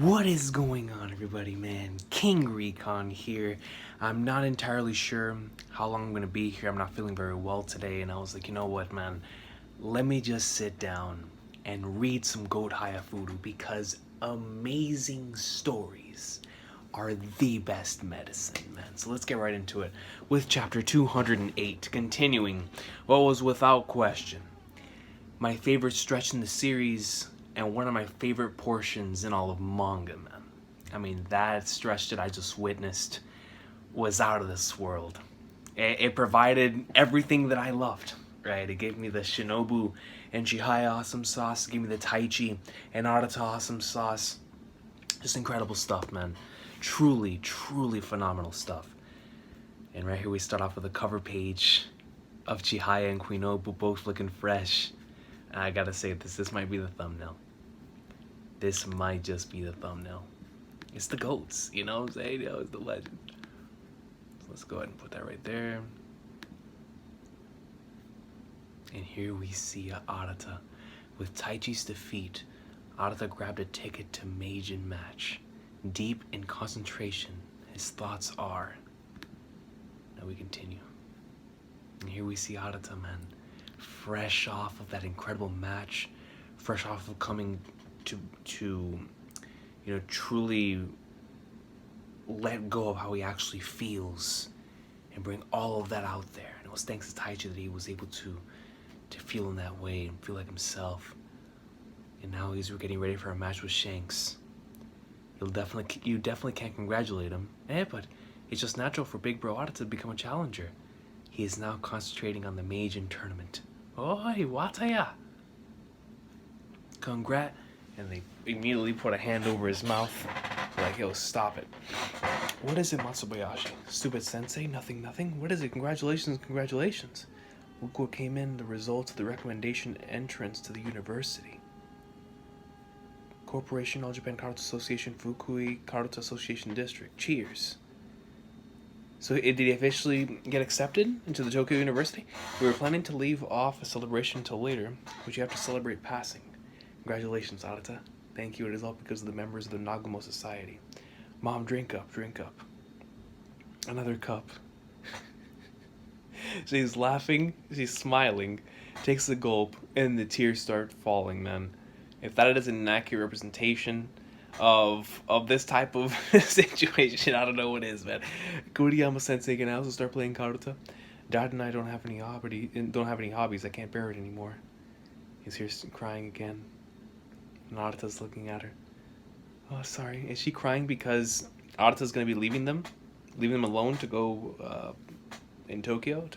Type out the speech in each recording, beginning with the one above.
What is going on, everybody, man? King Recon here. I'm not entirely sure how long I'm going to be here. I'm not feeling very well today, and I was like, you know what, man? Let me just sit down and read some Chihayafuru because amazing stories are the best medicine, man. So let's get right into it with chapter 208, continuing what was without question my favorite stretch in the series and one of my favorite portions in all of manga, man. I mean, that stretch that I just witnessed was out of this world. It provided everything that I loved, right? It gave me the Shinobu and Chihaya awesome sauce. It gave me the Taichi and Arata awesome sauce. Just incredible stuff, man. Truly, truly phenomenal stuff. And right here we start off with a cover page of Chihaya and Shinobu both looking fresh. I gotta say this might be the thumbnail. This might just be the thumbnail. It's the goats, you know what I'm saying? It's the legend. So let's go ahead and put that right there. And here we see Arata. With Taichi's defeat, Arata grabbed a ticket to Meijin match. Deep in concentration, his thoughts are. Now we continue. And here we see Arata, man. Fresh off of that incredible match, fresh off of coming to truly let go of how he actually feels and bring all of that out there. And it was thanks to Taichi that he was able to feel in that way and feel like himself. And now he's getting ready for a match with Shanks. You definitely can't congratulate him, but it's just natural for Big Bro Arata to become a challenger. He is now concentrating on the Meijin tournament. Oi, Wataya! Congrat! And they immediately put a hand over his mouth. Like, yo, stop it. What is it, Matsubayashi? Stupid sensei? Nothing. What is it? Congratulations. Look what came in, the results of the recommendation entrance to the university. Corporation All Japan Karate Association Fukui Karate Association District. Cheers. So did he officially get accepted into the Tokyo University? We were planning to leave off a celebration until later, but you have to celebrate passing. Congratulations, Arata. Thank you. It is all because of the members of the Nagumo Society. Mom, drink up. Another cup. She's laughing, she's smiling, takes a gulp, and the tears start falling, man. If that isn't an accurate representation of this type of situation, I don't know what is, man. Kuriyama Sensei can also start playing karate. Dad and I don't have any hobbies. I can't bear it anymore. He's here crying again. Naruta's looking at her. Oh, sorry. Is she crying because Arata's gonna be leaving them alone to go to Tokyo?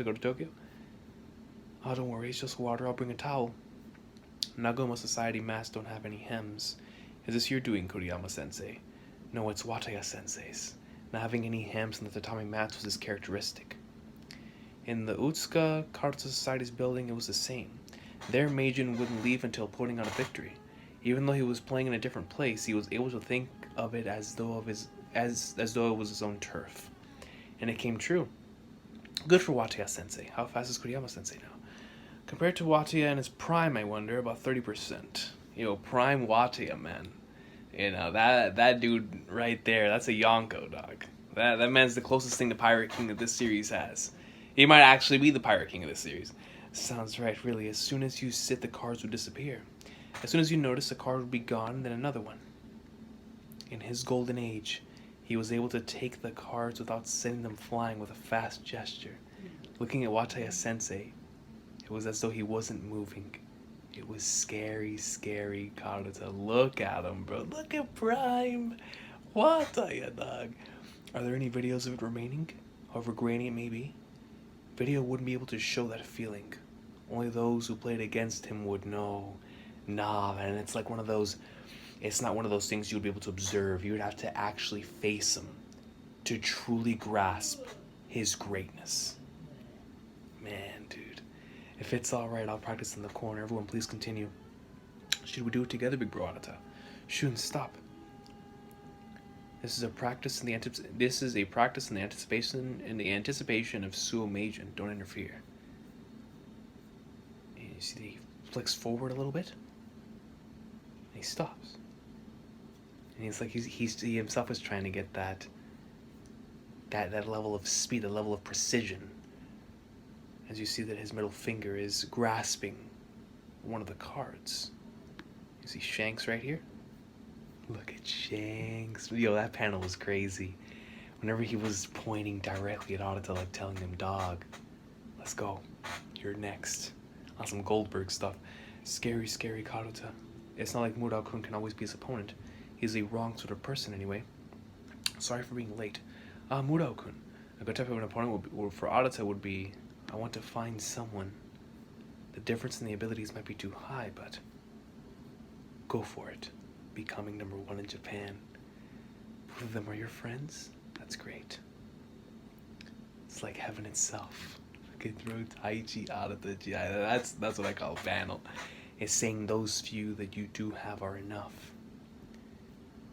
Oh, don't worry. It's just water. I'll bring a towel. Nagumo Society masks don't have any hems. Is this your doing, Kuriyama-sensei? No, it's Wataya-sensei's. Not having any hems on the tatami mats was his characteristic. In the Utsuka Karate Society's building, it was the same. There, Meijin wouldn't leave until putting on a victory. Even though he was playing in a different place, he was able to think of it as though it was his own turf. And it came true. Good for Wataya-sensei. How fast is Kuriyama-sensei now? Compared to Wataya in his prime, I wonder, about 30%. Prime Wataya, man. That dude right there, that's a Yonko, dog. That man's the closest thing to Pirate King that this series has. He might actually be the Pirate King of this series. Sounds right, really. As soon as you sit, the cards would disappear. As soon as you notice, a card would be gone, then another one. In his golden age, he was able to take the cards without sending them flying with a fast gesture. Looking at Wataya-sensei, it was as though he wasn't moving. It was scary Karata. Look at him, bro. Look at Prime. Wataya, dog. Are there any videos of it remaining? However grainy it may be? Video wouldn't be able to show that feeling. Only those who played against him would know. Nah, man, it's like it's not one of those things you would be able to observe. You would have to actually face him to truly grasp his greatness. Man, dude. If it's alright, I'll practice in the corner. Everyone, please continue. Should we do it together, Big Bro Arata? Shouldn't stop. This is a practice in the anticipation of Suo Meijin. Don't interfere. And you see that he flicks forward a little bit. And he stops. And he's like, he himself is trying to get that level of speed, that level of precision. As you see that his middle finger is grasping one of the cards. You see Shanks right here? Look at Shanks. Yo, that panel was crazy. Whenever he was pointing directly at Arata, like telling him, dog, let's go. You're next. On some Goldberg stuff. Scary, scary Karuta. It's not like Murao-kun can always be his opponent. He's a wrong sort of person anyway. Sorry for being late. Murao-kun. A good type of an opponent for Arata would be, I want to find someone. The difference in the abilities might be too high, but go for it. Becoming #1 in Japan. Both of them are your friends? That's great. It's like heaven itself. I can throw Taichi out of the GI. That's what I call panel. It's saying those few that you do have are enough.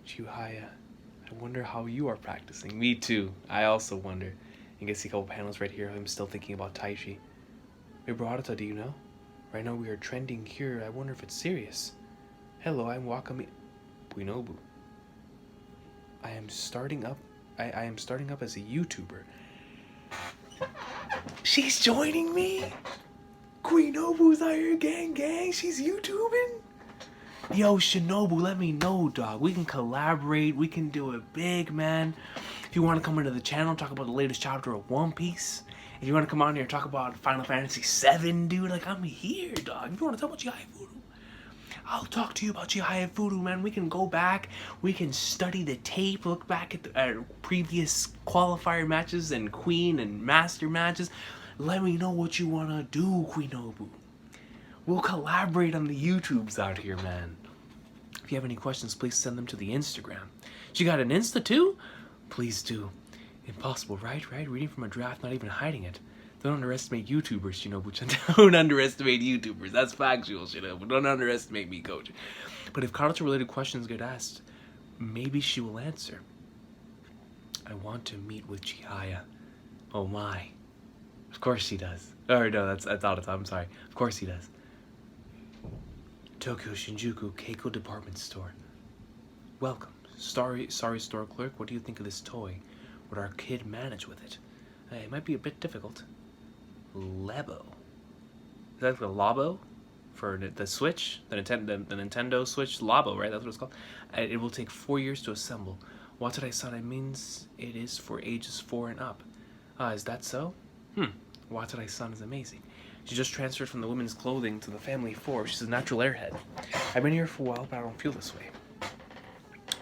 Chihaya, I wonder how you are practicing. Me too. I also wonder. You can see a couple panels right here. I'm still thinking about Taichi. Hey, Arata, do you know? Right now we are trending here. I wonder if it's serious. Hello, I'm Wakami Shinobu. I am starting up as a YouTuber. She's joining me? Queen Nobu's out here, gang. She's YouTubing? Yo, Shinobu, let me know, dog. We can collaborate. We can do it big, man. If you want to come into the channel, talk about the latest chapter of One Piece. If you want to come on here and talk about Final Fantasy VII, dude, like, I'm here, dog. If you want to talk about Chihayafuru, I'll talk to you about Chihayafuru, man. We can go back. We can study the tape, look back at the previous qualifier matches and Queen and Master matches. Let me know what you want to do, Queen Nobu. We'll collaborate on the YouTubes out here, man. If you have any questions, please send them to the Instagram. She got an Insta too? Please do. Impossible, right? Reading from a draft, not even hiding it. Don't underestimate YouTubers, Shinobu. Don't underestimate YouTubers. That's factual, Shinobu. Don't underestimate me, coach. But if Karuta-related questions get asked, maybe she will answer. I want to meet with Chihaya. Oh my. Of course she does. Or no, that's out of time. I'm sorry. Of course he does. Tokyo Shinjuku Keiko Department Store. Welcome. Sorry, store clerk. What do you think of this toy? Would our kid manage with it? It might be a bit difficult. Lebo. Is that the Labo? For the Switch? The Nintendo Switch Labo, right? That's what it's called. It will take 4 years to assemble. Watarai-san means it is for ages 4 and up. Is that so? Watarai-san is amazing. She just transferred from the women's clothing to the family 4. She's a natural airhead. I've been here for a while, but I don't feel this way.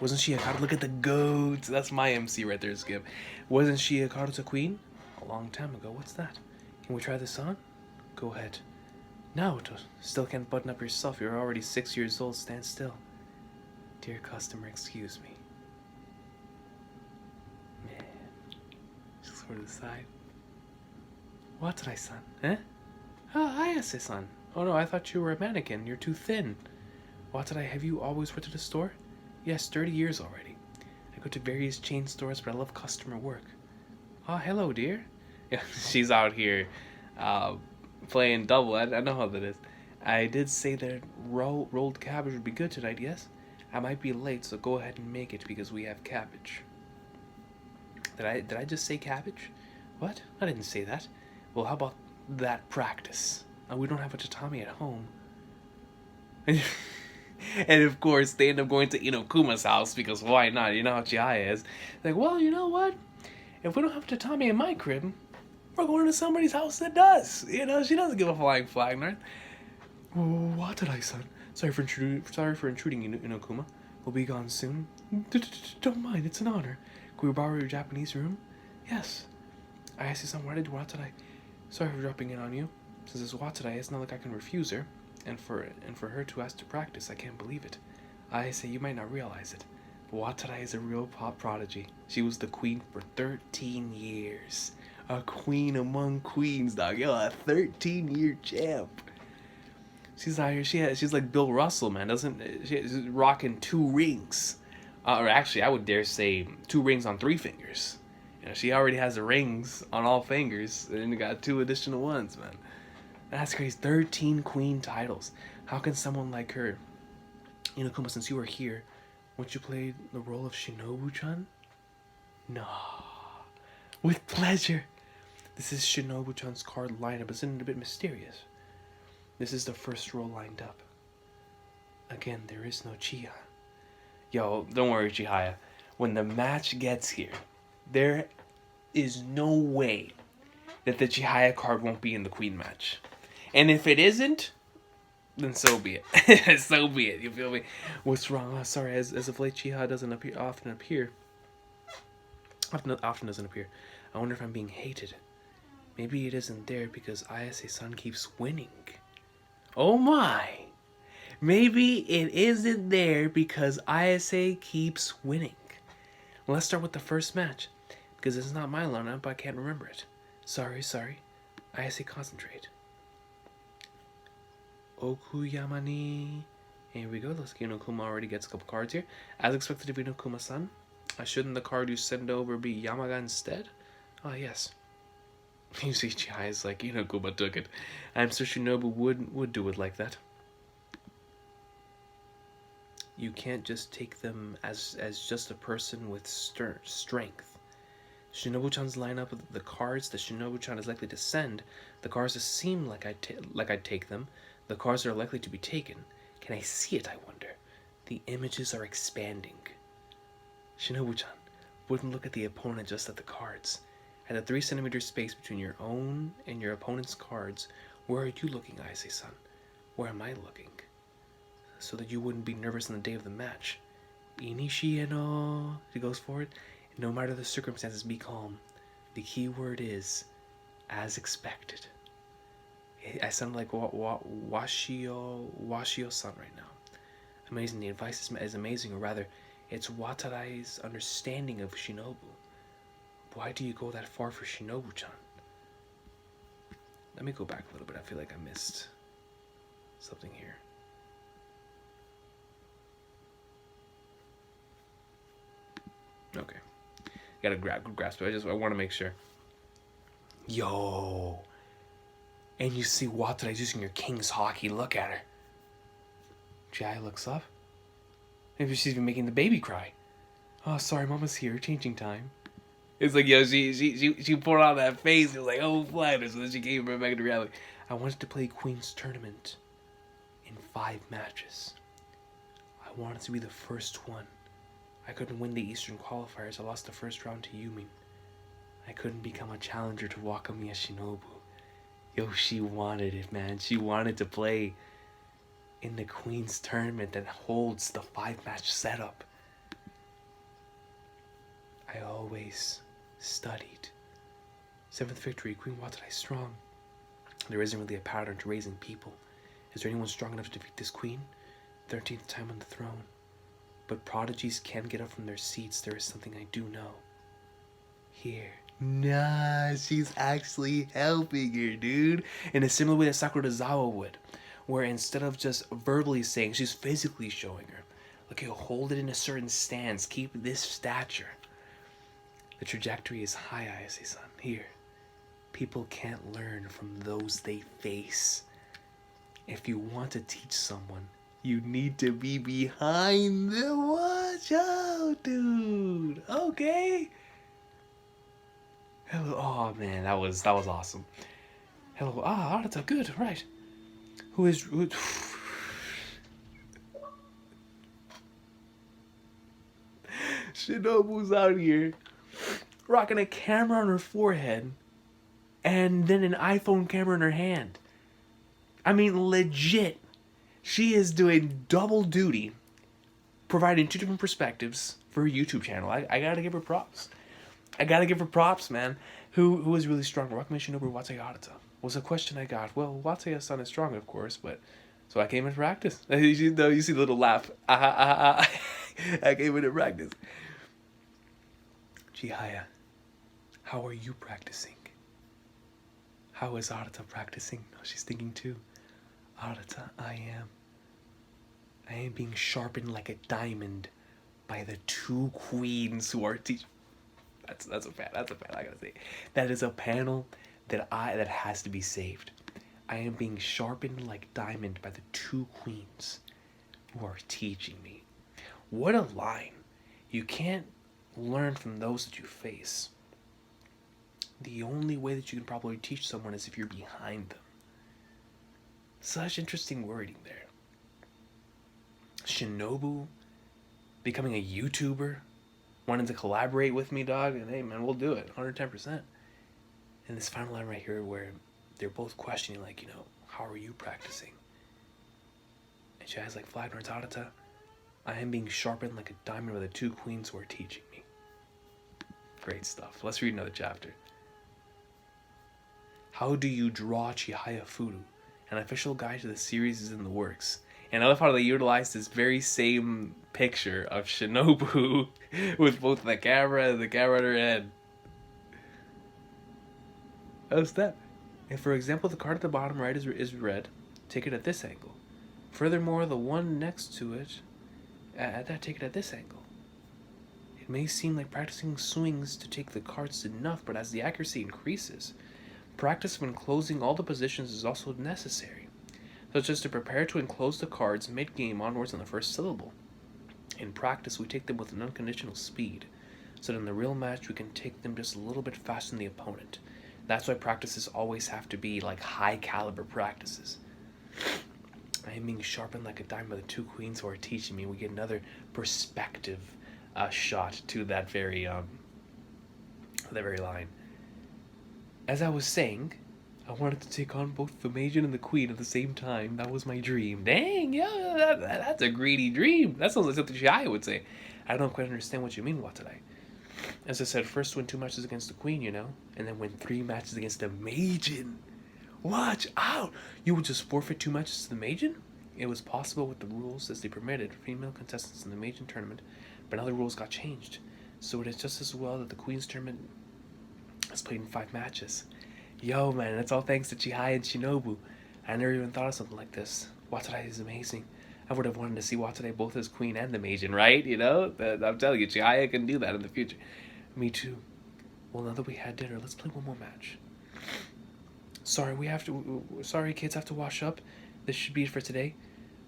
Wasn't she a Karuta? Look at the goats. That's my MC right there, Skip. Wasn't she a Karuta queen? A long time ago. What's that? Can we try this on? Go ahead. No, still can't button up yourself. You're already 6 years old. Stand still. Dear customer, excuse me. Man. Just for the side. Watarai-san? Eh? Ayase-san. Oh no, I thought you were a mannequin. You're too thin. Watarai, have you always worked at a store? Yes, 30 years already. I go to various chain stores, but I love customer work. Hello, dear. Yeah, she's out here playing double. I know how that is. I did say that rolled cabbage would be good tonight, yes? I might be late, so go ahead and make it because we have cabbage. Did I just say cabbage? What? I didn't say that. Well, how about that practice? We don't have a tatami at home. And of course, they end up going to Inokuma's house because why not? You know how Chihaya is. Like, well, you know what? If we don't have a tatami in my crib, we're going to somebody's house that does. She doesn't give a flying flag, right? Watarai-san. Sorry for intruding, Inokuma. We'll be gone soon. Don't mind, it's an honor. Can we borrow your Japanese room? Yes. Ayase-san, why did Watarai? Sorry for dropping in on you. Since it's Watarai, it's not like I can refuse her. And for her to ask to practice, I can't believe it. Ayase, you might not realize it, but Watarai is a real pop prodigy. She was the queen for 13 years. A queen among queens, dog. Yo, a 13-year champ. She's out here. She's like Bill Russell, man. She's rocking 2 rings. Or actually, I would dare say 2 rings on 3 fingers. She already has the rings on all fingers, and you got 2 additional ones, man. That's crazy. 13 queen titles. How can someone like her, Inokuma, since you were here, Won't you play the role of Shinobu-chan? No. With pleasure. This is Shinobu-chan's card lineup. Isn't it a bit mysterious? This is the first row lined up. Again, there is no Chiha. Yo, don't worry, Chihaya. When the match gets here, there is no way that the Chihaya card won't be in the Queen match. And if it isn't, then so be it. So be it. You feel me? What's wrong? Oh, sorry. As of late, Chiha doesn't often appear. Often doesn't appear. I wonder if I'm being hated. Maybe it isn't there because Ayase-san keeps winning. Oh my! Maybe it isn't there because Ayase keeps winning. Well, let's start with the first match. Because it's not my lineup, I can't remember it. Sorry. Ayase, concentrate. Okuyama ni... Here we go. Looks like Inokuma already gets a couple cards here. As expected to be Inokuma-san. Shouldn't the card you send over be Yamaga instead? Oh, yes. You see, Chihaya's like, Inokuma took it. I'm sure Shinobu would do it like that. You can't just take them as just a person with strength. Shinobu-chan's lineup of the cards that Shinobu-chan is likely to send, the cards that seem like I'd take them, the cards that are likely to be taken. Can I see it, I wonder? The images are expanding. Shinobu-chan, wouldn't look at the opponent, just at the cards. At the 3 centimeter space between your own and your opponent's cards, where are you looking, Ayase-san? Where am I looking? So that you wouldn't be nervous on the day of the match. Inishie no... He goes for it. No matter the circumstances, be calm. The key word is, as expected. I sound like Washio-san right now. Amazing. The advice is amazing, or rather, it's Watarai's understanding of Shinobu. Why do you go that far for Shinobu-chan? Let me go back a little bit. I feel like I missed something here. Okay. Gotta grasp it. I want to make sure. Yo. And you see Watarai's using your King's Hockey. Look at her. Jai looks up. Maybe she's even making the baby cry. Oh, sorry, Mama's here. Changing time. It's like, yo, she put on that face. It was like, oh, flyers. So then she came right back to reality. I wanted to play Queen's Tournament in 5 matches. I wanted to be the first one. I couldn't win the Eastern qualifiers. I lost the first round to Yumin. I couldn't become a challenger to Wakamiya Shinobu. Yo, she wanted it, man. She wanted to play in the Queen's Tournament that holds the 5-match setup. I always studied. 7th victory, Queen Watarai strong. There isn't really a pattern to raising people. Is there anyone strong enough to defeat this queen? 13th time on the throne. But prodigies can get up from their seats. There is something I do know. Here. Nah, she's actually helping her, dude. In a similar way that Sakura Zawa would. Where instead of just verbally saying, she's physically showing her. Look, you'll hold it in a certain stance. Keep this stature. The trajectory is high, Ayase-san. Here. People can't learn from those they face. If you want to teach someone, you need to be behind the watch out, dude. Okay. Hello. Oh man, that was awesome. Hello. Arata, good, right. Who Shinobu's out here rocking a camera on her forehead and then an iPhone camera in her hand. I mean, legit. She is doing double duty, providing 2 different perspectives for her YouTube channel. I gotta give her props. I gotta give her props, man. Who is really strong? Wakamiya Shinobu or Wataya Arata? Was a question I got. Well, Wataya-san is strong, of course, but... So I came in practice. You see the little laugh. I came in to practice. Chihaya, how are you practicing? How is Arata practicing? No, she's thinking too. Arata, I am being sharpened like a diamond by the 2 queens who are teaching. That's a fan. I gotta say, that is a panel that has to be saved. I am being sharpened like diamond by the 2 queens who are teaching me. What a line. You can't learn from those that you face. The only way that you can probably teach someone is if you're behind them. Such interesting wording there. Shinobu becoming a YouTuber, wanting to collaborate with me, dog, and hey, man, we'll do it, 110%. And this final line right here where they're both questioning, like, you know, how are you practicing? And she has like, Flag North Tarata, I am being sharpened like a diamond by the two queens who are teaching me. Great stuff. Let's read another chapter. How do you draw Chihayafuru? An official guide to the series is in the works. And I love how they utilized this very same picture of Shinobu with both the camera and the camera on her head. How's that? And for example, the card at the bottom right is red. Take it at this angle. Furthermore, the one next to it, take it at this angle. It may seem like practicing swings to take the cards is enough, but as the accuracy increases, practice when closing all the positions is also necessary, such as to prepare to enclose the cards mid-game onwards on the first syllable. In practice, we take them with an unconditional speed, so that in the real match we can take them just a little bit faster than the opponent. That's why practices always have to be like high caliber practices. I am being sharpened like a diamond by the two queens who are teaching me. We get another perspective shot to that very line. As I was saying, I wanted to take on both the Majin and the Queen at the same time. That was my dream. Dang, yeah, that's a greedy dream. That sounds like something Chihaya would say. I don't quite understand what you mean, Watanabe. As I said, first win 2 matches against the Queen, you know? And then win 3 matches against the Majin. Watch out! You would just forfeit 2 matches to the Majin? It was possible with the rules as they permitted female contestants in the Majin tournament, but now the rules got changed. So it is just as well that the Queen's tournament is played in 5 matches. Yo, man, that's all thanks to Chihaya and Shinobu. I never even thought of something like this. Watanabe is amazing. I would have wanted to see Watanabe both as Queen and the Majin, right? You know? I'm telling you, Chihaya can do that in the future. Me too. Well, now that we had dinner, let's play one more match. Sorry, kids have to wash up. This should be it for today.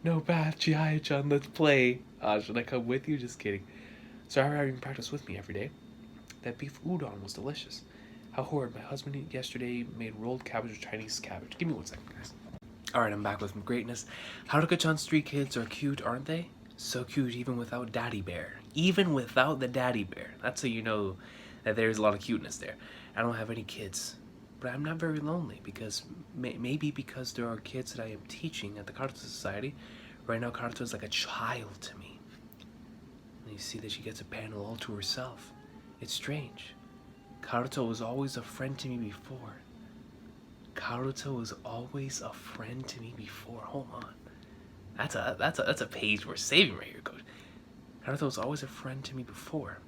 No bath, Chihaya-chan, let's play. Should I come with you? Just kidding. Sorry for having practice with me every day. That beef udon was delicious. How horrid. My husband yesterday made rolled cabbage with Chinese cabbage. Give me 1 second, guys. Alright, I'm back with some greatness. Haruka-chan's 3 kids are cute, aren't they? So cute even without Daddy Bear. Even without the Daddy Bear. That's how you know that there's a lot of cuteness there. I don't have any kids. But I'm not very lonely because maybe because there are kids that I am teaching at the Karuta Society. Right now, Karuta is like a child to me. And you see that she gets a panel all to herself. It's strange. Karuta was always a friend to me before. Karuta was always a friend to me before. Hold on. That's a page worth saving right here, Coach. Karuta was always a friend to me before.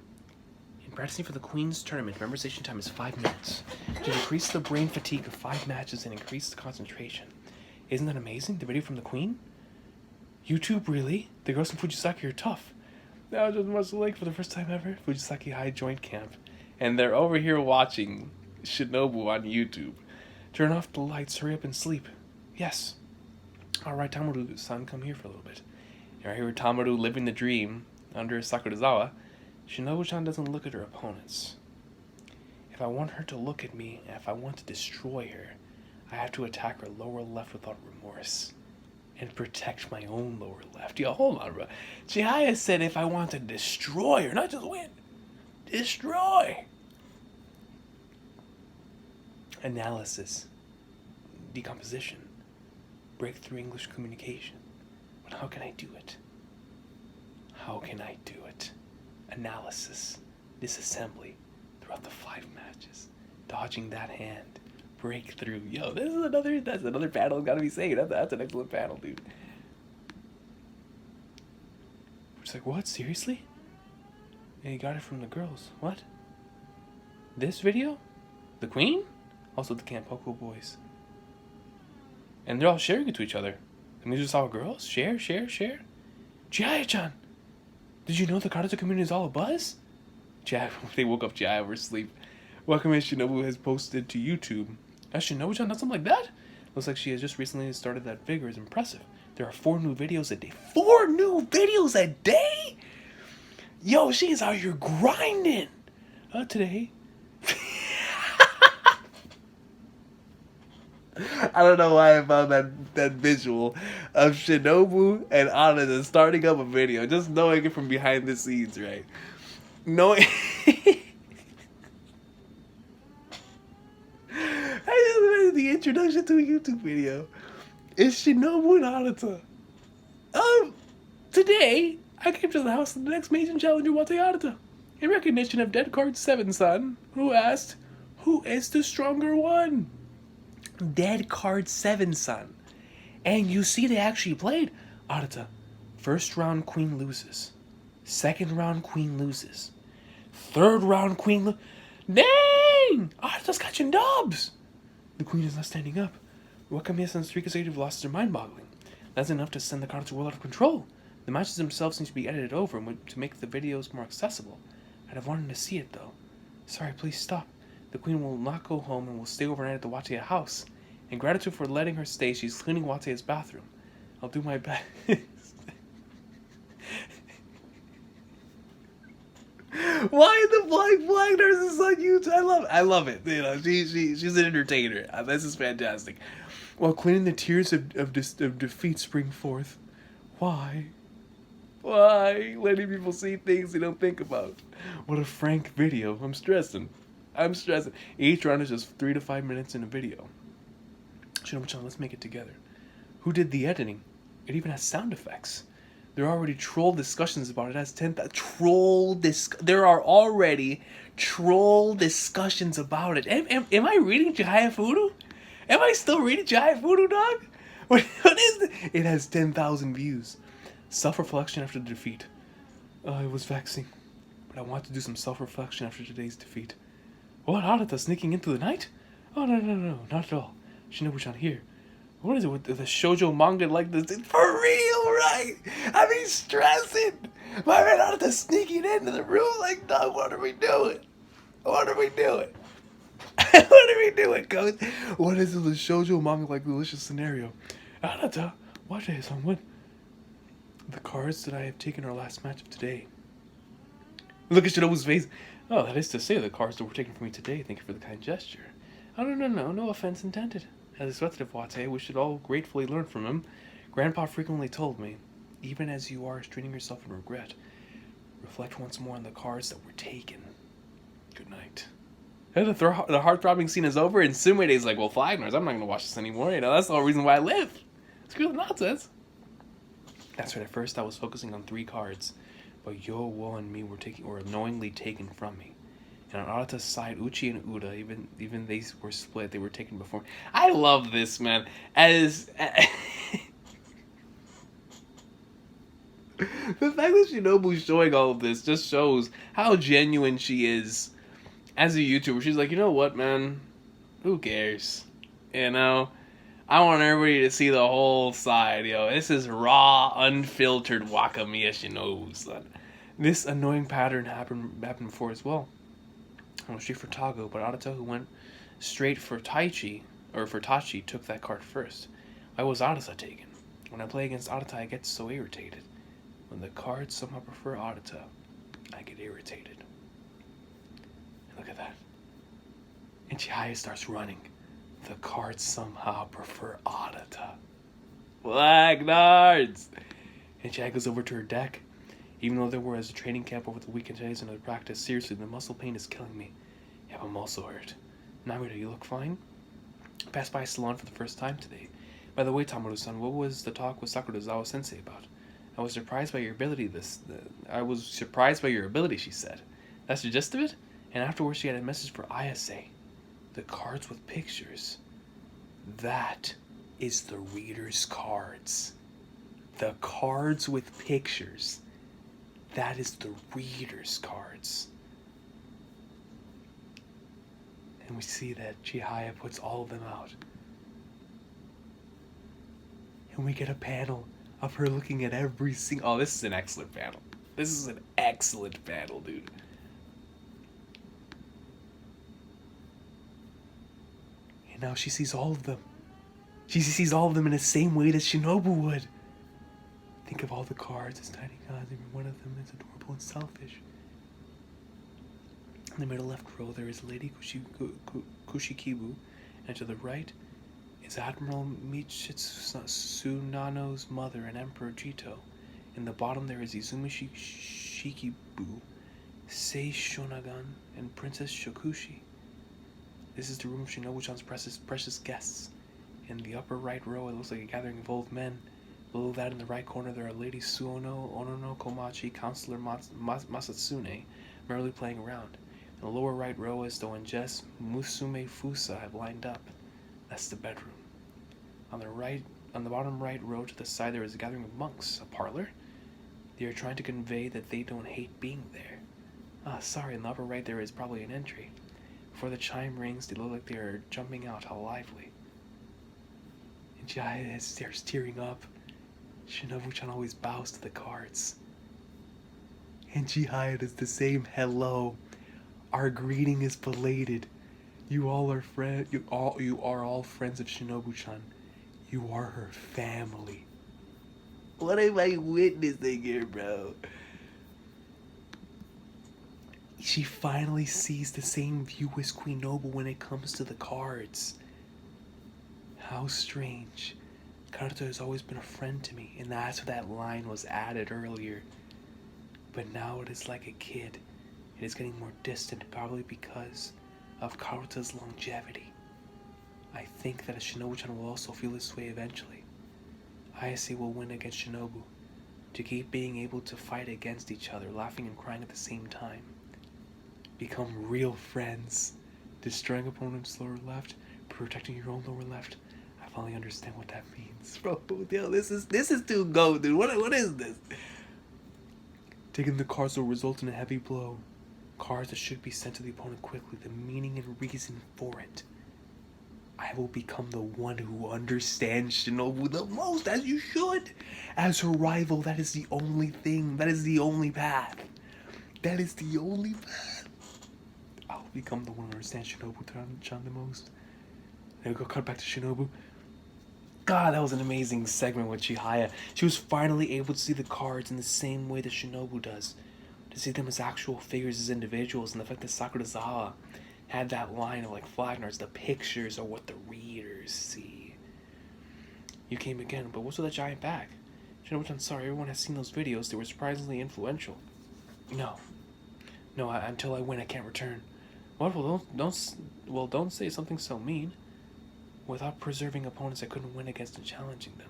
In practicing for the Queen's tournament, memorization time is 5 minutes. To decrease the brain fatigue of 5 matches and increase the concentration. Isn't that amazing? The video from the Queen? YouTube, really? The girls from Fujisaki are tough. Now I just must like for the first time ever, Fujisaki High Joint Camp. And they're over here watching Shinobu on YouTube. Turn off the lights, hurry up and sleep. Yes. Alright, Tamaru-san, come here for a little bit. Right here with Tamaru living the dream under Sakurazawa. Shinobu-chan doesn't look at her opponents. If I want her to look at me, and if I want to destroy her, I have to attack her lower left without remorse. And protect my own lower left. Yo, hold on, bro. Chihaya said if I want to destroy her, not just win. Destroy! Analysis. Decomposition. Breakthrough English communication. But how can I do it? How can I do it? Analysis. Disassembly. Throughout the 5 matches. Dodging that hand. Breakthrough. Yo, that's another panel I've got to be saying. That's an excellent panel, dude. It's like, what? Seriously? Yeah, you got it from the girls. What? This video? The Queen? Also the Kampoko boys. And they're all sharing it to each other. And these are just all girls? Share? Chihaya-chan! Did you know the Karuta community is all a buzz? They woke up Chihaya over sleep. Welcome as Shinobu has posted to YouTube. Has Shinobu-chan done something like that? Looks like she has just recently started that vigor. Is impressive. There are 4 new videos a day. 4 new videos a day?! Yo, she is out here grinding. Today. I don't know why I found that visual of Shinobu and Anna starting up a video, just knowing it from behind the scenes, right? Knowing. I just made the introduction to a YouTube video. It's Shinobu and Anata. Today, I came to the house of the next major challenger, Wate Anata, in recognition of Dead Card 7-san, who asked, who is the stronger one? Dead Card 7-san. And you see they actually played. Arata, first round queen loses. Second round queen loses. Third round queen Dang! Arata's catching dubs! The queen is not standing up. Wakamiya-san's three consecutive losses are mind-boggling. That's enough to send the Karatsu world out of control. The matches themselves need to be edited over to make the videos more accessible. I'd have wanted to see it, though. Sorry, please stop. The queen will not go home and will stay overnight at the Wateya house. In gratitude for letting her stay, she's cleaning Wateya's bathroom. I'll do my best. Why the blind nurse is on YouTube? I love it. You know, she's an entertainer. This is fantastic. While cleaning the tears of defeat spring forth. Why? Letting people see things they don't think about. What a frank video. I'm stressing. Each round is just 3 to 5 minutes in a video. Shinobu-chan, let's make it together. Who did the editing? It even has sound effects. There are already troll discussions about it. It has 10,000 there are already troll discussions about it. Am I reading Chihayafuru? Am I still reading Chihayafuru, dog? What is it? It has 10,000 views. Self-reflection after the defeat. It was vexing, but I want to do some self-reflection after today's defeat. What, Arata sneaking into the night? Oh, no, not at all. Shinobu-chan here. What is it with the shoujo manga like this? For real, right? I mean, stressing. My man Arata sneaking into the room like, dog, what are we doing? What are we doing, coach? What is it with shoujo manga like delicious scenario? Arata, watch it, someone. The cards that I have taken our last match of today. Look at Shinobu's face. Oh, that is to say, the cards that were taken from me today. Thank you for the kind gesture. Oh, no offense intended. As expected of Wate, we should all gratefully learn from him. Grandpa frequently told me, even as you are straining yourself in regret, reflect once more on the cards that were taken. Good night. And the heart-throbbing scene is over, and Sumide's like, well, fine, I'm not going to watch this anymore. You know, that's the whole reason why I live. Screw the nonsense. That's right, at first I was focusing on 3 cards, but Yo, Wo, and me were unknowingly taken from me. And on Arata's side, Uchi and Uda, even they were split, they were taken before me. I love this, man. The fact that Shinobu's showing all of this just shows how genuine she is as a YouTuber. She's like, you know what, man? Who cares? You know? I want everybody to see the whole side, yo. This is raw, unfiltered Wakamiya Shinobu, son. This annoying pattern happened before as well. I went straight for Tago, but Arata, who went straight for Tachi, took that card first. Why was Arata taken? When I play against Arata, I get so irritated. When the cards somehow prefer Arata, I get irritated. And look at that. And Chihaya starts running. The cards somehow prefer Arata. Black Nards! And Chihaya goes over to her deck. Even though there was a training camp over the weekend, today's another practice. Seriously, the muscle pain is killing me. Yeah, I'm also hurt. Namida, you look fine? I passed by a salon for the first time today. By the way, Tamaru-san, what was the talk with Sakurazawa Sensei about? I was surprised by your ability, she said. That's the gist of it? And afterwards she had a message for Ayase. The cards with pictures. That is the reader's cards. The cards with pictures. That is the reader's cards. And we see that Chihaya puts all of them out. And we get a panel of her looking at every single... Oh, this is an excellent panel. This is an excellent panel, dude. And now she sees all of them. She sees all of them in the same way that Shinobu would. Think of all the cards as tiny gods, every one of them is adorable and selfish. In the middle left row there is Lady Kushikibu, and to the right is Admiral Michitsunano's mother and Emperor Jito. In the bottom there is Izumi Shikibu, Sei Shonagon, and Princess Shokushi. This is the room of Shinobu-chan's precious guests. In the upper right row it looks like a gathering of old men. Below that in the right corner there are Lady Suono, Onono Komachi, Counselor Masatsune, merrily playing around. In the lower right row is the one Jess, Musume Fusa have lined up. That's the bedroom. On the bottom right row to the side there is a gathering of monks, a parlor. They are trying to convey that they don't hate being there. Sorry, in the upper right there is probably an entry. Before the chime rings, they look like they are jumping out. How lively. And Chihaya starts tearing up. Shinobu-chan always bows to the cards. And Chihaya does the same. Hello. Our greeting is belated. You all are you are all friends of Shinobu-chan. You are her family. What am I witnessing here, bro? She finally sees the same view as Queen Nobu when it comes to the cards. How strange. Karuta has always been a friend to me, and that's why that line was added earlier. But now it is like a kid. It is getting more distant, probably because of Karuta's longevity. I think that Shinobu-chan will also feel this way eventually. Ayase will win against Shinobu, to keep being able to fight against each other, laughing and crying at the same time. Become real friends. Destroying opponent's lower left, protecting your own lower left. I finally understand what that means. Bro, yo, this is too go, dude. What is this? Taking the cards will result in a heavy blow. Cards that should be sent to the opponent quickly, the meaning and reason for it. I will become the one who understands Shinobu the most, as you should. As her rival, that is the only thing. That is the only path. That is the only path. I will become the one who understands Shinobu-chan the most. There we go, cut back to Shinobu. God, that was an amazing segment with Chihaya. She was finally able to see the cards in the same way that Shinobu does. To see them as actual figures, as individuals, and the fact that Sakurazawa had that line of like Flagnar's, the pictures are what the readers see. You came again, but what's with that giant bag? Shinobu-chan, sorry, everyone has seen those videos. They were surprisingly influential. No, until I win, I can't return. What? Well, don't say something so mean. Without preserving opponents I couldn't win against and challenging them.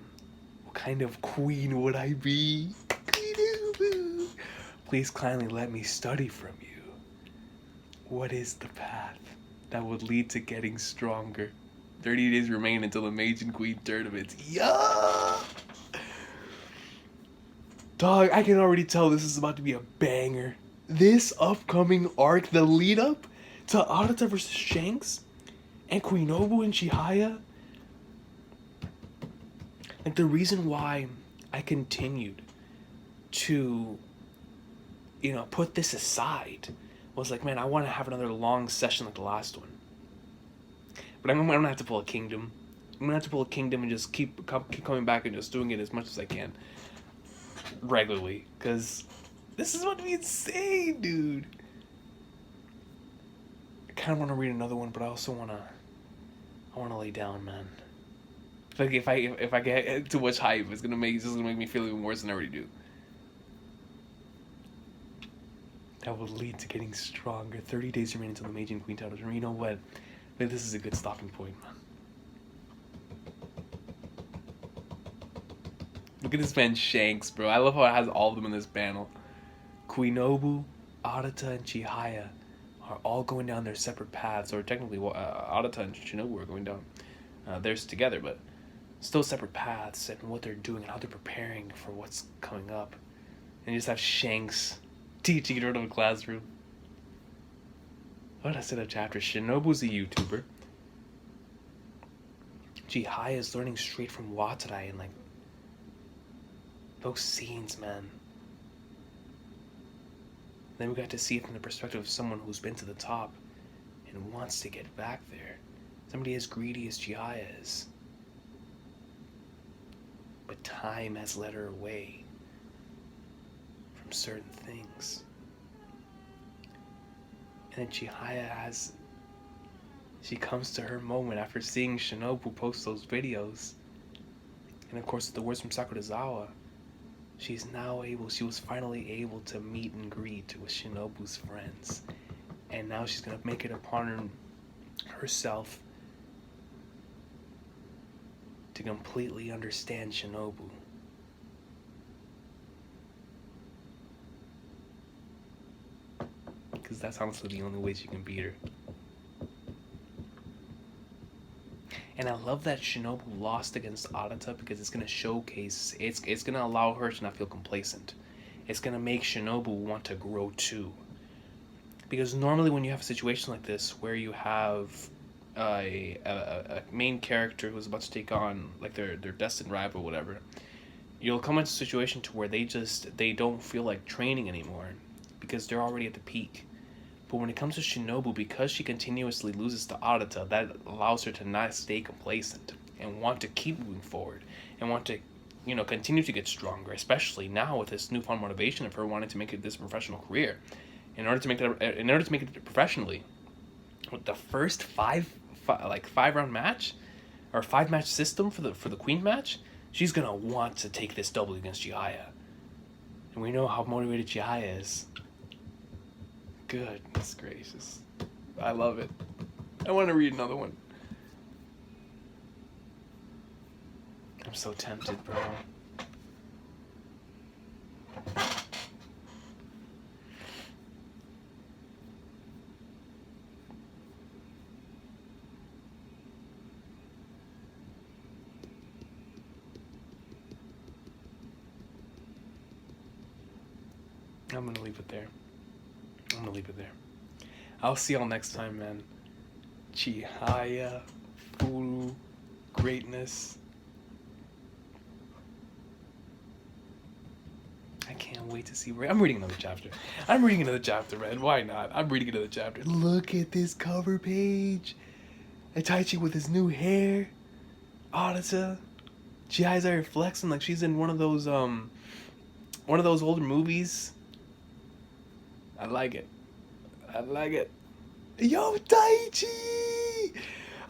What kind of queen would I be? Please kindly let me study from you. What is the path that would lead to getting stronger? 30 days remain until the Mage and Queen tournaments. Yeah! Dog, I can already tell this is about to be a banger. This upcoming arc, the lead up to Arata vs. Shanks, and Queen Nobu and Chihaya. Like, the reason why I continued to, put this aside was like, man, I want to have another long session like the last one. But I'm going to have to pull a kingdom. I'm going to have to pull a kingdom and just keep coming back and just doing it as much as I can. Regularly. Because this is about to be insane, dude. I kind of want to read another one, but I also want to lay down, man. Like if I get too much hype, it's just gonna make me feel even worse than I already do. That will lead to getting stronger. 30 days remain until the Mage and Queen titles. You know what? Maybe this is a good stopping point, man. Look at this man Shanks, bro. I love how it has all of them in this panel. Queen Nobu, Arata, and Chihaya are all going down their separate paths, or technically Arata and Shinobu are going down theirs together, but still separate paths, and what they're doing and how they're preparing for what's coming up. And you just have Shanks teaching in a classroom. What did I say that chapter? Shinobu's a YouTuber. Chihaya is learning straight from Watarai, and like those scenes, man. Then we got to see it from the perspective of someone who's been to the top and wants to get back there. Somebody as greedy as Chihaya is. But time has led her away. certain things. And then she comes to her moment after seeing Shinobu post those videos. And of course, with the words from Sakurazawa, she was finally able to meet and greet with Shinobu's friends. And now she's going to make it upon herself to completely understand Shinobu. Because that's honestly the only way she can beat her. And I love that Shinobu lost against Arata because it's going to showcase, it's going to allow her to not feel complacent. It's going to make Shinobu want to grow too. Because normally when you have a situation like this where you have a main character who's about to take on like their destined rival or whatever, you'll come into a situation to where they don't feel like training anymore because they're already at the peak. But when it comes to Shinobu, because she continuously loses to Arata, that allows her to not stay complacent and want to keep moving forward and want to, continue to get stronger, especially now with this newfound motivation of her wanting to make it this professional career. In order to make it professionally, with the first five round match or 5-match system for the queen match, she's gonna want to take this double against Chihaya. And we know how motivated Chihaya is. Goodness gracious. I love it. I want to read another one. I'm so tempted, bro. I'm gonna leave it there. I'll see y'all next time, man. Chihayafuru greatness. I can't wait to see where I'm reading another chapter. Man. Why not? I'm reading another chapter. Look at this cover page. Itachi with his new hair. Arata. Chihaya's out here flexing like she's in one of those older movies. I like it. Yo, Taichi!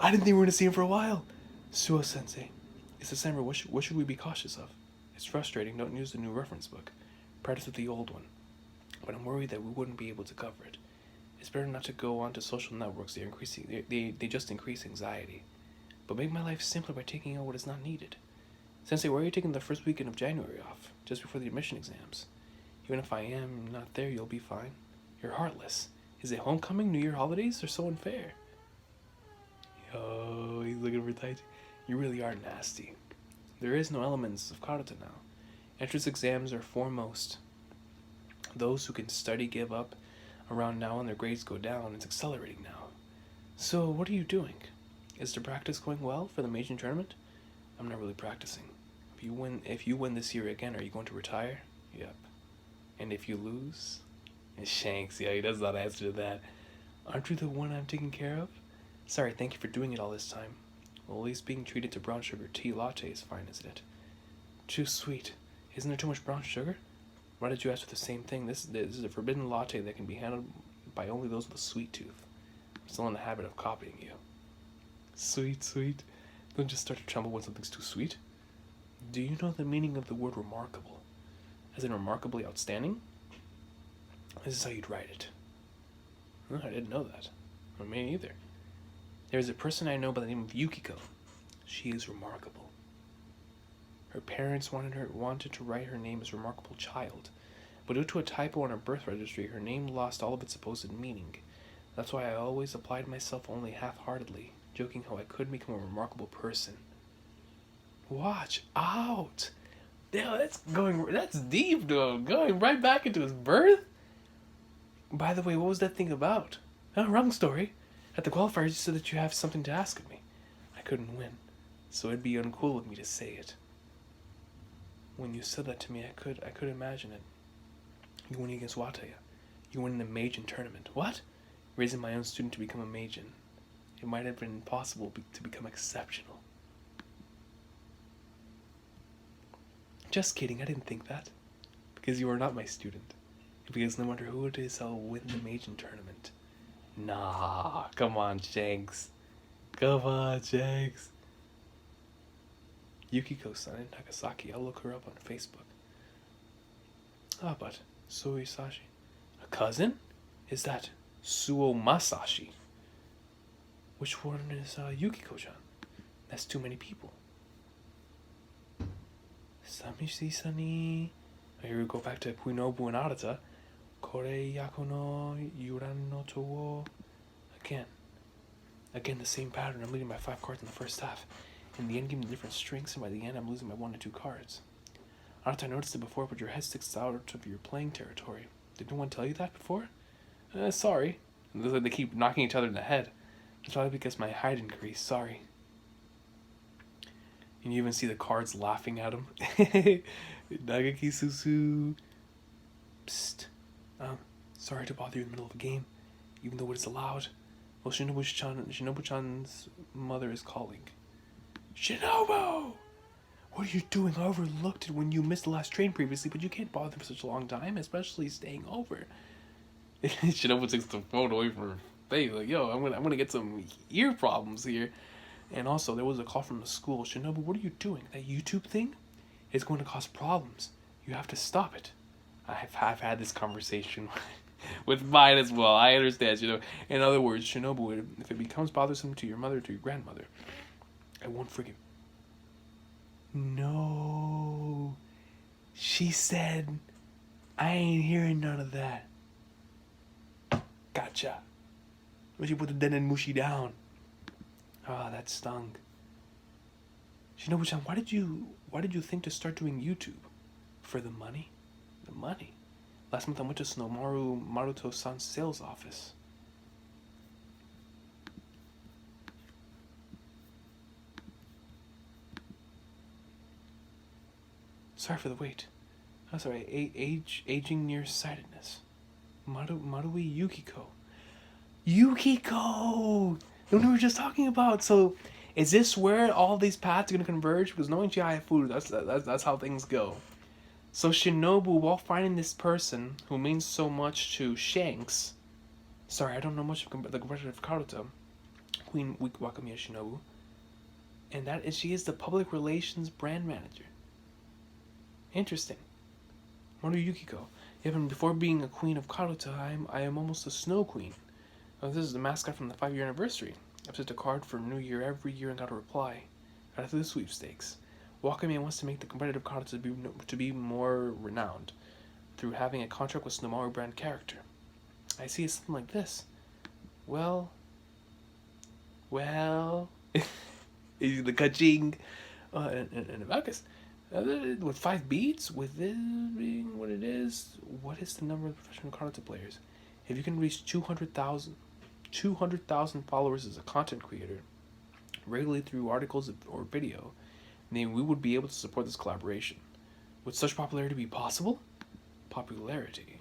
I didn't think we were going to see him for a while. Suo-sensei, it's December. What should we be cautious of? It's frustrating. Don't use the new reference book. Practice with the old one. But I'm worried that we wouldn't be able to cover it. It's better not to go onto social networks. They just increase anxiety. But make my life simpler by taking out what is not needed. Sensei, why are you taking the first weekend of January off? Just before the admission exams. Even if I am not there, you'll be fine. You're heartless. Is it homecoming, New Year holidays? They're so unfair. Yo, he's looking for Taichi. You really are nasty. There is no elements of karate now. Entrance exams are foremost. Those who can study give up around now and their grades go down. It's accelerating now. So, what are you doing? Is the practice going well for the Meijin tournament? I'm not really practicing. If you win this year again, are you going to retire? Yep. And if you lose? And Shanks, yeah, he does not answer to that. Aren't you the one I'm taking care of? Sorry, thank you for doing it all this time. Well, at least being treated to brown sugar tea latte is fine, isn't it? Too sweet. Isn't there too much brown sugar? Why did you ask for the same thing? This is a forbidden latte that can be handled by only those with a sweet tooth. I'm still in the habit of copying you. Sweet. Don't just start to tremble when something's too sweet. Do you know the meaning of the word remarkable? As in remarkably outstanding? This is how you'd write it. Oh, I didn't know that. Or me either. There is a person I know by the name of Yukiko. She is remarkable. Her parents wanted to write her name as Remarkable Child, but due to a typo on her birth registry, her name lost all of its supposed meaning. That's why I always applied myself only half-heartedly, joking how I could become a remarkable person. Watch out! Damn, that's deep, though. Going right back into his birth? By the way, what was that thing about? Oh, wrong story. At the qualifiers, you said that you have something to ask of me. I couldn't win, so it'd be uncool of me to say it. When you said that to me, I could imagine it. You winning against Wataya. You winning the Meijin tournament. What? Raising my own student to become a Meijin. It might have been impossible to become exceptional. Just kidding, I didn't think that. Because you are not my student. Because no matter who it is, I'll win the Meijin tournament. Nah, come on, Shanks. Come on, Shanks. Yukiko-san in Nagasaki. I'll look her up on Facebook. Ah, but Suo Isashi. A cousin? Is that Suo Masashi? Which one is Yukiko-chan? That's too many people. Samishi-sani. Here we go back to Kuinobu and Arata. Kore yaku no yuran no to wo. Again, the same pattern. I'm leading by 5 cards in the first half. In the end game, different strengths, and by the end, I'm losing by 1 to 2 cards. Arata, I noticed it before, but your head sticks out of your playing territory. Did no one tell you that before? Sorry. They keep knocking each other in the head. It's probably because my height increased. Sorry. And you even see the cards laughing at him. Nagaki Susu. Psst. Sorry to bother you in the middle of a game, even though it is allowed. Well, Shinobu-chan's mother is calling. Shinobu! What are you doing? I overlooked it when you missed the last train previously, but you can't bother them for such a long time, especially staying over. Shinobu takes the phone away from her face, like, yo, I'm gonna get some ear problems here. And also, there was a call from the school. Shinobu, what are you doing? That YouTube thing? It's going to cause problems. You have to stop it. I've had this conversation with mine as well. I understand, In other words, Shinobu, if it becomes bothersome to your mother or to your grandmother, I won't forgive. No. She said, I ain't hearing none of that. Gotcha. When she put the Den and Mushi down. Ah, that stung. Shinobu-chan, why did you think to start doing YouTube? For the money? The money? Last month I went to Snomaru Maruto-san's sales office. Sorry for the wait. I'm sorry, aging nearsightedness. Marui Yukiko. Yukiko! The one we were just talking about. So, is this where all these paths are going to converge? Because knowing Chihayafuru, that's how things go. So Shinobu, while finding this person who means so much to Shanks, sorry, I don't know much of the competitive Karuta, Queen Wakamiya Shinobu, and that is she is the public relations brand manager. Interesting. Maru Yukiko. Even before being a queen of Karuta, I am almost a snow queen. This is the mascot from the 5-year anniversary. I've sent a card for New Year every year and got a reply. Got it through the sweepstakes. Wakamiya wants to make the competitive Karuta to be more renowned through having a contract with Snomaru brand character. I see it's something like this. Well, the kaching and Abacus. With 5 beats, with this being what it is, what is the number of professional Karuta players? If you can reach 200,000 followers as a content creator, regularly through articles or video, then we would be able to support this collaboration. Would such popularity be possible? Popularity.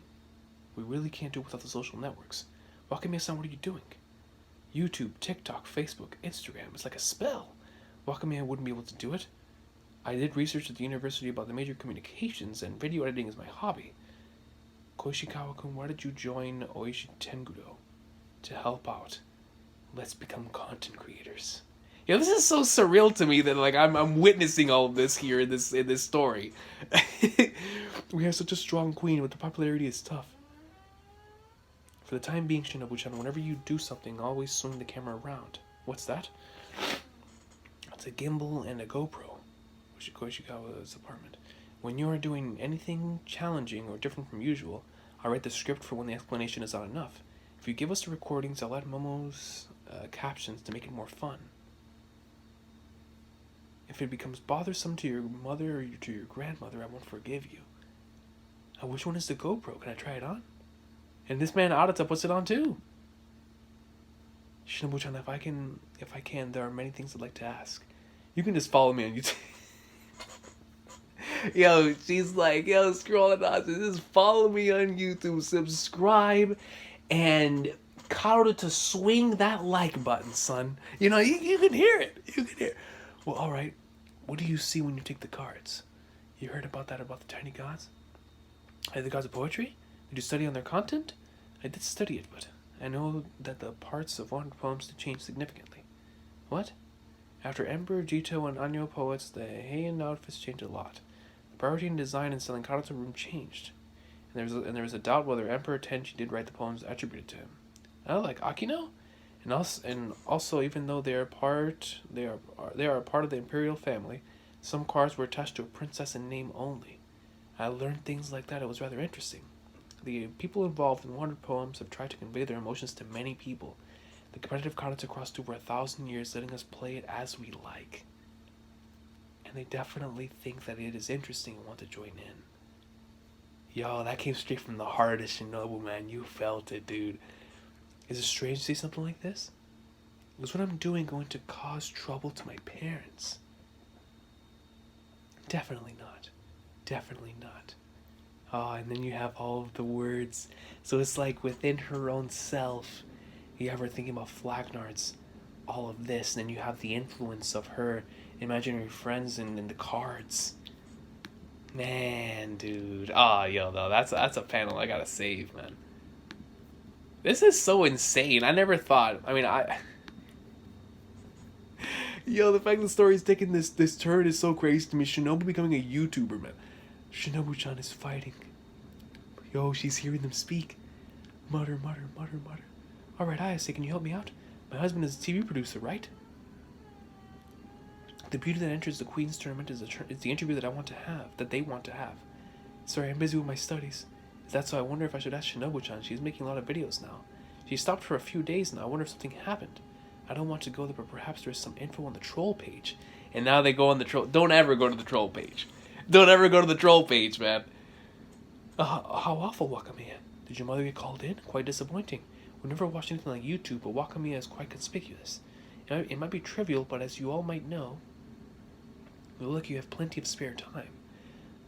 We really can't do it without the social networks. Wakamiya-san, what are you doing? YouTube, TikTok, Facebook, Instagram. It's like a spell. Wakamiya wouldn't be able to do it. I did research at the university about the major communications, and video editing is my hobby. Koishikawa-kun, why did you join Oishi Tengudo? To help out. Let's become content creators. Yeah, this is so surreal to me that I'm witnessing all of this here in this story. We have such a strong queen, but the popularity is tough. For the time being, Shinobu-chan, whenever you do something, always swing the camera around. What's that? It's a gimbal and a GoPro. Koishikawa's apartment. When you are doing anything challenging or different from usual, I'll write the script for when the explanation is not enough. If you give us the recordings, I'll add Momo's captions to make it more fun. If it becomes bothersome to your mother or to your grandmother, I won't forgive you. Which one is the GoPro? Can I try it on? And this man Arata puts it on too. Shinobu-chan, if I can, there are many things I'd like to ask. You can just follow me on YouTube. Yo, she's like, scrolling on, just follow me on YouTube, subscribe, and Karuta to swing that like button, son. You can hear it. You can hear it. Well, alright, what do you see when you take the cards? You heard about that, about the tiny gods? The gods of poetry? Did you study on their content? I did study it, but I know that the parts of one poems did change significantly. What? After Emperor Jito and Anyo poets, the Heian outfits changed a lot. The priority in design and selling Karuta room changed. And there was a doubt whether Emperor Tenchi did write the poems attributed to him. Oh, like Akino? And also, even though they are a part of the imperial family, some cards were attached to a princess in name only. I learned things like that. It was rather interesting. The people involved in 100 poems have tried to convey their emotions to many people. The competitive Karuta crossed over 1,000 years, letting us play it as we like. And they definitely think that it is interesting and want to join in. Yo, that came straight from the heart of Shinobu, man. You felt it, dude. Is it strange to see something like this? Is what I'm doing going to cause trouble to my parents? Definitely not. Definitely not. Oh, and then you have all of the words. So it's like within her own self, you have her thinking about Flagnard's, all of this, and then you have the influence of her imaginary friends and the cards. Man, dude. Ah, yo, though, that's a panel I gotta save, man. This is so insane. I never thought. I mean, Yo, the fact the story's taking this turn is so crazy to me. Shinobu becoming a YouTuber, man. Shinobu-chan is fighting. Yo, she's hearing them speak. Mutter, mutter, mutter, mutter. Alright, Ayase, can you help me out? My husband is a TV producer, right? The beauty that enters the Queen's tournament is the interview that they want to have. Sorry, I'm busy with my studies. That's so I wonder if I should ask Shinobu-chan. She's making a lot of videos now. She stopped for a few days now. I wonder if something happened. I don't want to go there, but perhaps there's some info on the troll page. And now they go on the troll. Don't ever go to the troll page. Don't ever go to the troll page, man. How awful, Wakamiya. Did your mother get called in? Quite disappointing. We never watched anything like YouTube, but Wakamiya is quite conspicuous. It might be trivial, but as you all might know, look, you have plenty of spare time.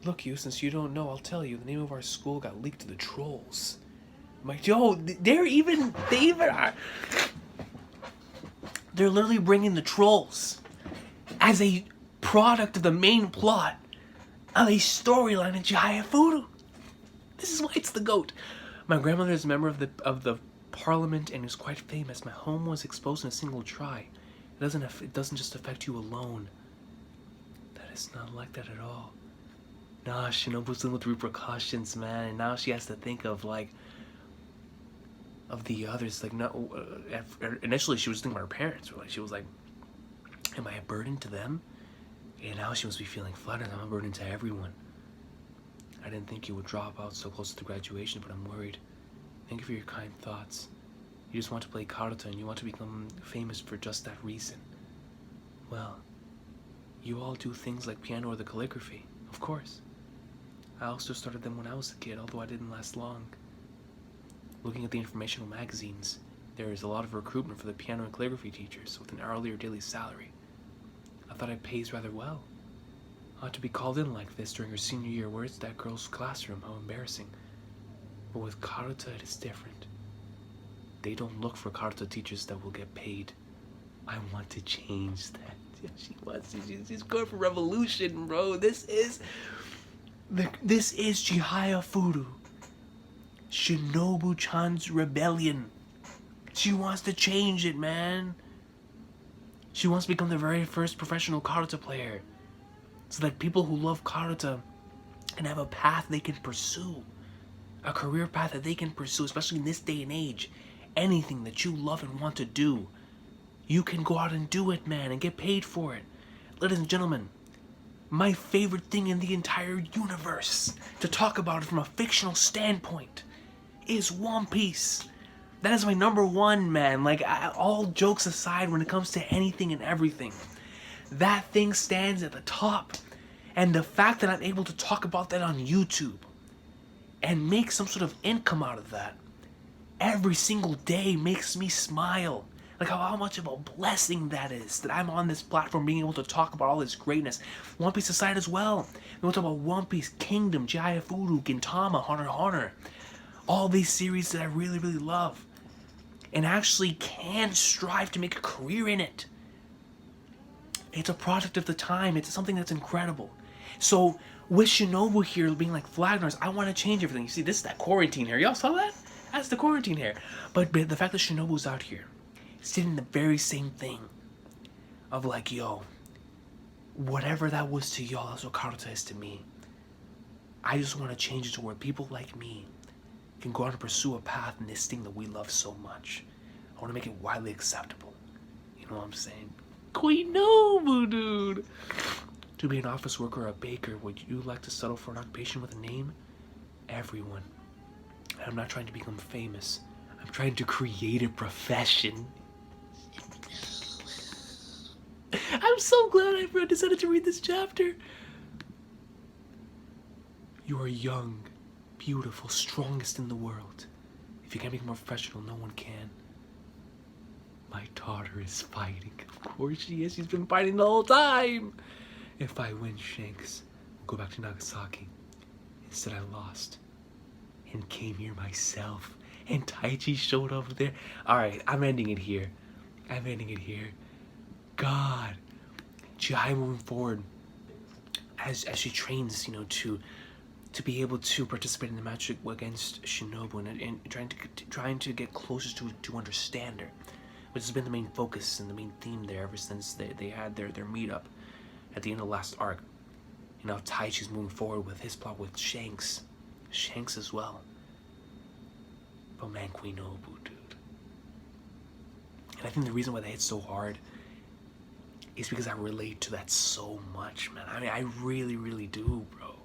Look, since you don't know, I'll tell you. The name of our school got leaked to the trolls. They're literally bringing the trolls as a product of the main plot of a storyline in Chihayafuru. This is why it's the GOAT. My grandmother is a member of the parliament and is quite famous. My home was exposed in a single try. It doesn't just affect you alone. That is not like that at all. Nah, Shinobu's dealing with repercussions, man, and now she has to think of the others. Like, no, initially she was thinking about her parents. She was like, am I a burden to them? And now she must be feeling flattered. I'm a burden to everyone. I didn't think you would drop out so close to graduation, but I'm worried. Thank you for your kind thoughts. You just want to play Karuta and you want to become famous for just that reason. Well, you all do things like piano or the calligraphy, of course. I also started them when I was a kid, although I didn't last long. Looking at the informational magazines, there is a lot of recruitment for the piano and calligraphy teachers with an hourly or daily salary. I thought it pays rather well. I ought to be called in like this during her senior year. Where's that girl's classroom? How embarrassing. But with Karuta, it is different. They don't look for Karuta teachers that will get paid. I want to change that. Yeah, she wants to. She's going for revolution, bro. This is Chihayafuru. Shinobu-chan's rebellion. She wants to change it, man. She wants to become the very first professional Karuta player. So that people who love Karuta can have a path they can pursue. A career path that they can pursue, especially in this day and age. Anything that you love and want to do, you can go out and do it, man, and get paid for it. Ladies and gentlemen, my favorite thing in the entire universe, to talk about it from a fictional standpoint, is One Piece. That is my number one, man. Like, all jokes aside, when it comes to anything and everything, that thing stands at the top. And the fact that I'm able to talk about that on YouTube and make some sort of income out of that every single day makes me smile. Like how much of a blessing that is, that I'm on this platform being able to talk about all this greatness. One Piece aside as well. We'll talk about One Piece, Kingdom, Chihayafuru, Gintama, Hunter x Hunter. All these series that I really, really love. And actually can strive to make a career in it. It's a product of the time. It's something that's incredible. So with Shinobu here being like Flagnar's, I want to change everything. You see, this is that quarantine hair. Y'all saw that? That's the quarantine hair. But the fact that Shinobu's out here, stating the very same thing of like, yo, whatever that was to y'all, that's what Karuta is to me. I just want to change it to where people like me can go out and pursue a path in this thing that we love so much. I want to make it widely acceptable. You know what I'm saying? Queen Nobu, dude. To be an office worker or a baker, would you like to settle for an occupation with a name? Everyone. And I'm not trying to become famous. I'm trying to create a profession. I'm so glad I decided to read this chapter. You are young, beautiful, strongest in the world. If you can't become a professional, no one can. My daughter is fighting. Of course she is. She's been fighting the whole time. If I win, Shanks, we'll go back to Nagasaki. Instead, I lost and came here myself. And Taichi showed up there. Alright, I'm ending it here. God. Chihaya moving forward as she trains, you know, to be able to participate in the match against Shinobu and trying to get closer to understand her, which has been the main focus and the main theme there ever since they had their meetup at the end of the last arc. And now Taichi's moving forward with his plot with Shanks as well. But man, Queen Nobu, dude. And I think the reason why they hit so hard is because I relate to that so much, man. I mean, I really, really do, bro.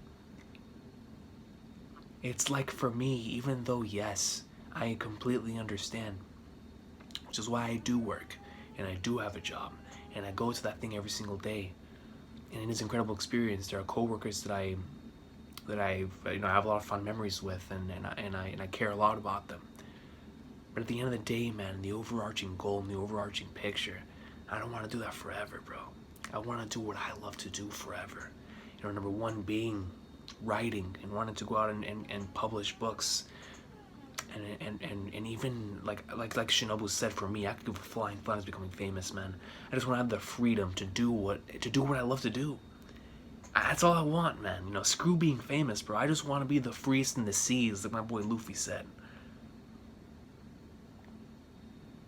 It's like for me, even though, yes, I completely understand, which is why I do work, and I do have a job, and I go to that thing every single day, and it is an incredible experience. There are coworkers that I have a lot of fun memories with, and I care a lot about them. But at the end of the day, man, the overarching goal and the overarching picture, I don't want to do that forever, bro. I want to do what I love to do forever. You know, number one being writing and wanting to go out and publish books, and even like Shinobu said, for me, I could give a flying flies becoming famous, man. I just want to have the freedom to do what I love to do. That's all I want, man. You know, screw being famous, bro. I just want to be the freest in the seas, like my boy Luffy said.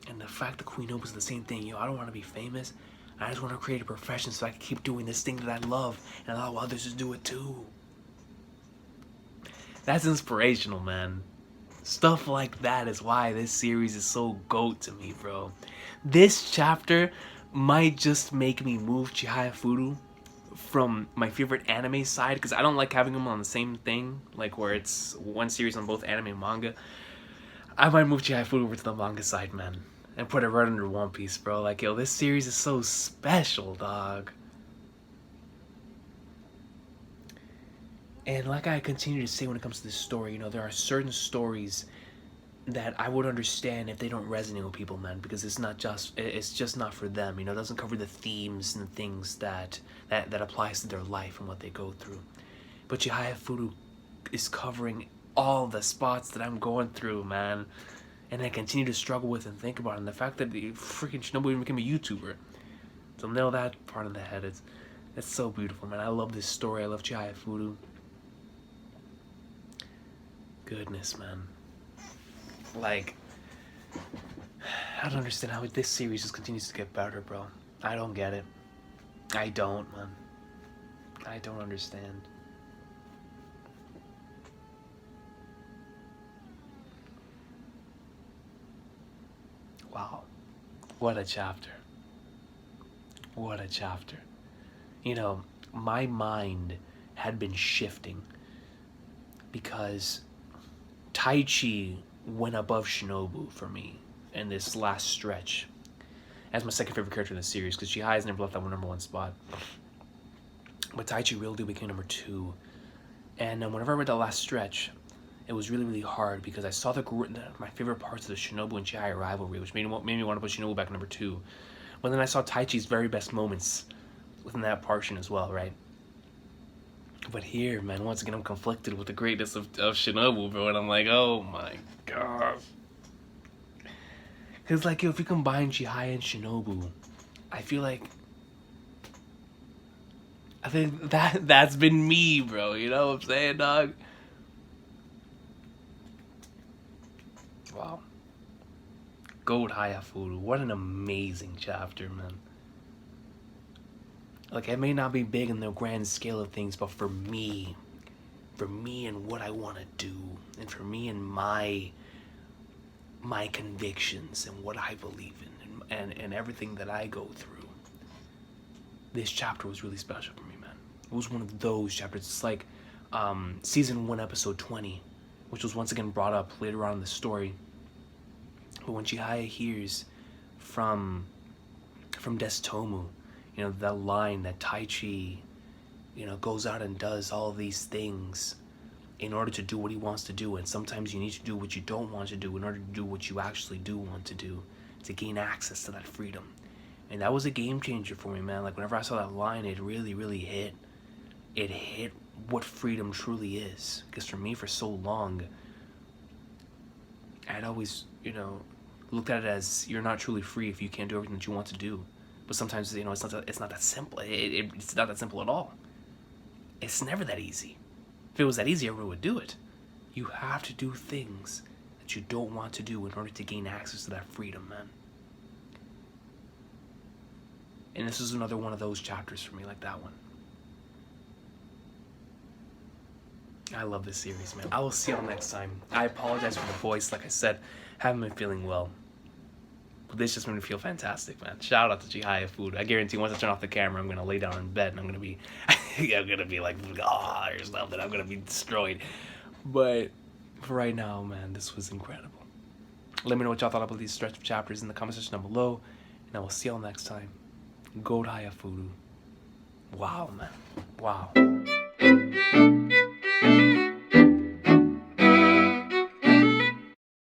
And the fact that Queen Nobu's the same thing, yo, I don't want to be famous. I just want to create a profession so I can keep doing this thing that I love and allow others to do it too. That's inspirational, man. Stuff like that is why this series is so GOAT to me, bro. This chapter might just make me move Chihayafuru from my favorite anime side, because I don't like having them on the same thing, like where it's one series on both anime and manga. I might move Chihayafuru over to the manga side, man, and put it right under One Piece, bro. Like, yo, this series is so special, dog. And like I continue to say when it comes to this story, you know, there are certain stories that I would understand if they don't resonate with people, man, because it's just not for them, you know. It doesn't cover the themes and things that applies to their life and what they go through. But Chihayafuru is covering all the spots that I'm going through, man, and I continue to struggle with and think about it. And the fact that the freaking Shinobu even became a YouTuber, so nail that part of the head. It's so beautiful, man. I love this story. I love Chihayafuru. Goodness, man. Like, I don't understand how this series just continues to get better, bro. I don't get it. I don't, man. I don't understand. Wow. What a chapter. What a chapter. You know, my mind had been shifting because Taichi went above Shinobu for me in this last stretch as my second favorite character in the series, because Chihaya has never left that number one spot. But Taichi really became number two. And whenever I read that last stretch, it was really, really hard because I saw my favorite parts of the Shinobu and Chihaya rivalry, which made me want to put Shinobu back at number two. But then I saw Taichi's very best moments within that portion as well, right? But here, man, once again, I'm conflicted with the greatness of Shinobu, bro, and I'm like, oh my god. Because, like, if we combine Chihaya and Shinobu, I feel like I think that's been me, bro. You know what I'm saying, dog? Wow. Chihayafuru, what an amazing chapter, man. Like, it may not be big in the grand scale of things, but for me and what I want to do, and for me and my convictions and what I believe in, and everything that I go through, this chapter was really special for me, man. It was one of those chapters. It's like season 1, episode 20, which was once again brought up later on in the story. But when Chihaya hears from Destomu, you know, that line that Taichi, you know, goes out and does all these things in order to do what he wants to do, and sometimes you need to do what you don't want to do in order to do what you actually do want to do, to gain access to that freedom. And that was a game changer for me, man. Like, whenever I saw that line, it really, really hit. It hit what freedom truly is. Because for me, for so long, I'd always, you know, looked at it as you're not truly free if you can't do everything that you want to do. But sometimes, you know, it's not that simple. It's not that simple at all. It's never that easy. If it was that easy, everyone would do it. You have to do things that you don't want to do in order to gain access to that freedom, man. And this is another one of those chapters for me, like that one. I love this series, man. I will see y'all next time. I apologize for the voice. Like I said, haven't been feeling well. But this just made me feel fantastic, man. Shout out to Chihayafuru. I guarantee once I turn off the camera, I'm gonna lay down in bed and I'm gonna be like, ah, or something. I'm gonna be destroyed. But for right now, man, this was incredible. Let me know what y'all thought about these stretch of chapters in the comment section down below, and I will see y'all next time. Chihayafuru. Wow, man. Wow.